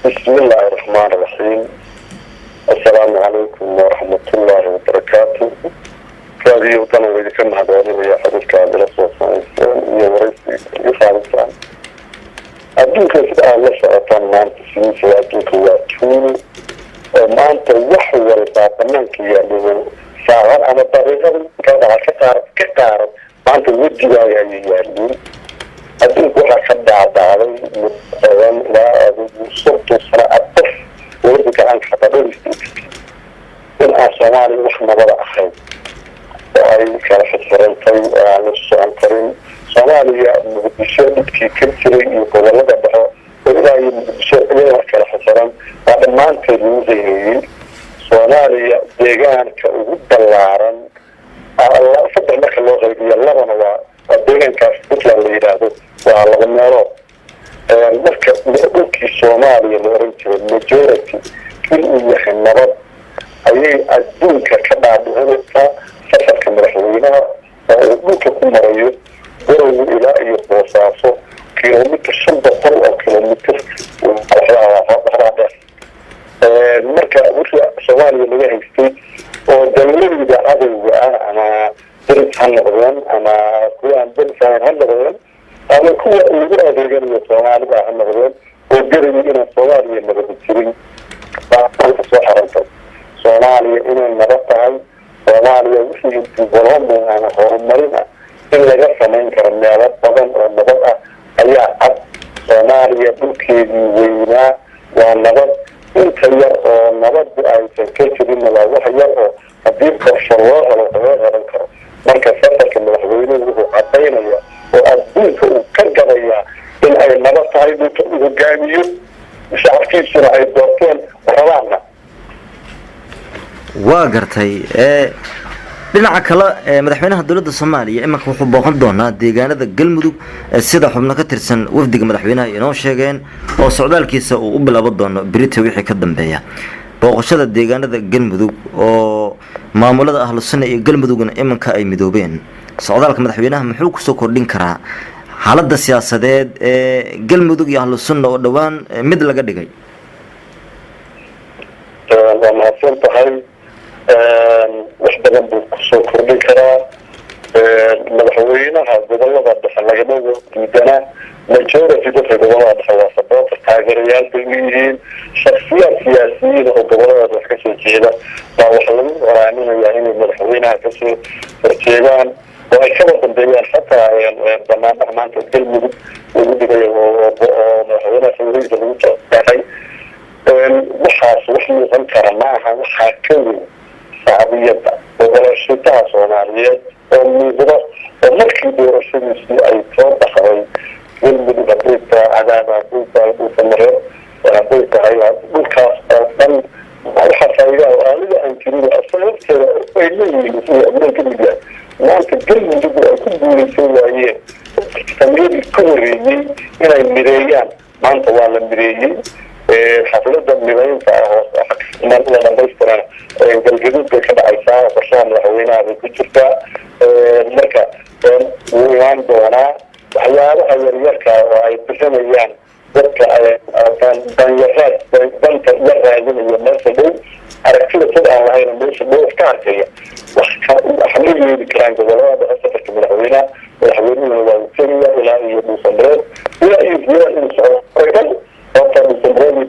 بسم الله الرحمن الرحيم. السلام عليكم ورحمة الله وبركاته. كذي وطنوا إذا كان هذا يا حدث كامل أساسا يورثي يفعل أدوك كده الله سأطان ما أنت سنيس أدوك واتون ما أنت وحول بعضناك يعني فعلا أنا طريقة كذا كتار ما أنت ودي يعني أدوك وحا خد عدالي متقوان لا صرت صراء الطف وردك عنك حتى من أسوالي وحنا بلا أخير وأي كان حسرنتي على السؤال كريم صوماليا مقدشة كي كنتري يقول لك بحر وإذا مقدشة إليها كان حسرن بعد ما أنت المزينين صوماليا ديجان كأود دلارا الله فضل لك الله غيبي الله ونوا وديجان كفتلا اللي يرادو وعلى النار مركب مقدك صوماليا لورنتي المجورتي كل يحن نبض أي أدونك كبعد هذا سفر كمرحلينها وأدونك كمريض وروا إلى أي بوصاصو كيلومتر شنطة طلع أو كيلومتر وحرابة المركة وطلع سوالي اللي يحيستي ودليل إذا عدو أنا درس هالنغيان أنا كوان درس هالنغيان أنا كوان يقول أدريان يسوالي هالنغيان ودري إنا سوالي النغيان بعد صحرا سوالي إنا نرطعي سوالي وحي الظلام أنا هرمرنا إن laga samayn karo meelo badan oo nabad ah ayaa cad Soomaaliya dhulkeedii weynaa waa nabad inta yar oo nabad aysan ka jirin waa wax yar oo haddii qorshe loo helo laga qaban karo marka safarka madaxweynuhu wuxuu caddaynaya oo adduunka uu ka gadaya in ay nabad tahay dhulka uu hogaamiyo shacabkiisuna ay doorteen rabaana waa gartay dhinaca kale madaxweynaha dawladda Soomaaliya imanka wuxuu booqan doonaa deegaanada Galmudug sida xubno ka tirsan wafdiga madaxweynaha inoo sheegeen oo socdaalkiisa uu u bilaabo doono Britain wixii ka dambeeya booqashada deegaanada Galmudug oo maamulada ahlu sunna iyo Galmudugna imanka ay midoobeen socdaalka madaxweynaha muxuu ku soo kordhin karaa xaaladda siyaasadeed ee Galmudug iyo ahlu sunna oo dhawaan mid laga dhigay waxbadan buu kusoo kordhin karaa madaxweynaha gobolada dhexe lagama diidana majority dadka gobolada dhexe waa sababta taageerayaal bay leeyihiin shakhsiyaad siyaasiyiin oo gobolada dhexe kasoo jeeda baa waxa lagu waraaminayaa inay madaxweynaha kasoo horjeedaan oo ay kaba dambeeyaan xataa banaanbax maanta Galmudug lagu dhigayo oo madaxweynaha sawiradiisa lagu taxay waxaas wax muuqan kara maaha waxaa ka weyn shacbiyadda gobolashadaha Soomaaliyeed oo muuqda oo markii doorashadiisii ay soo baxday Galmudug hadday tahay cadaab hadday tahay dhulkamare hadday tahay dhulkaas oo dhan waxaa faa'iida oo aniga aan jirin sababteeda ay leeyihiin sida abnaan ka mid yahay maanta Galmudug ay ku guulaysan waayeen samiyadii ka horreeyey inay mideeyaan maanta waa la mideeyey xafladda mideynta hoos la dhamaystiran galgaduud bay ka dhacaysaa qorshaha madaxweynaha bay ku jirtaa marka wuu imaan doonaa waxyaabaha yaryarka oo ay bixinayaan dadka danyaraad danta yar raadinaya meesha dhow aragtida sad aan lahayn meesha dhow iska arkaya wax ma yeeli karaan gobolada safarka madaxweynaha madaxweynuhuna waa utagaya ilaa iyo dhuusanreed ilaa iyo jiraa inuu socdo وطن الزمراني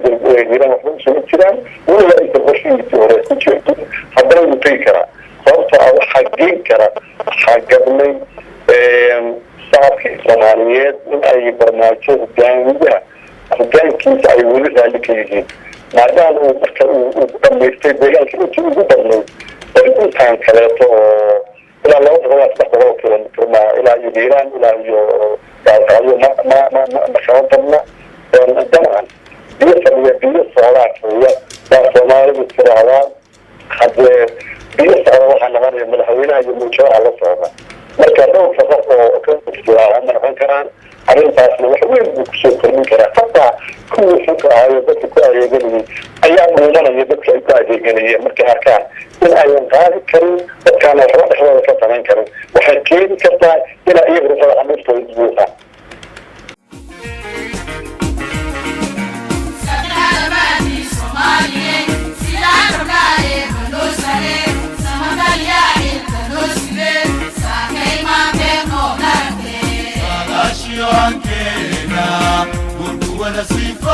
جيران وحبهم سنة جيران ولا إنت بشيء توري كتير حضروا يطيكرا صارت أو حاجين كرا حاجبني صار في صوماليات من أي برنامج جانبية جانب كيس أي ولد ذلك يجي ما دام وكم يستدعي كل شيء يقدرني بس كان كلاته إلى الله هو أصبح كلا إلى جيران إلى ما شاطرنا طبعا بيصعد هي Soomaaliya bisiraadaan hadde biyasada waxaa laga madaxweynaha iyo muujada la socda marka dhowr safar oo ka jiraan noqon karaan arrintaasna wax weyn uu kusoo kordhin karaa hataa kuwii xilka ahayo dadka ku adeeganayay ayaa muudanaya dadka ay ku adeeganayeen markay arkaan in ayan qaadi karin dadkaana waxba dhexdooda ka samayn karin waxay keeni kartaa inay iyagu rufada xamuustooda isbuuqaan ونسيف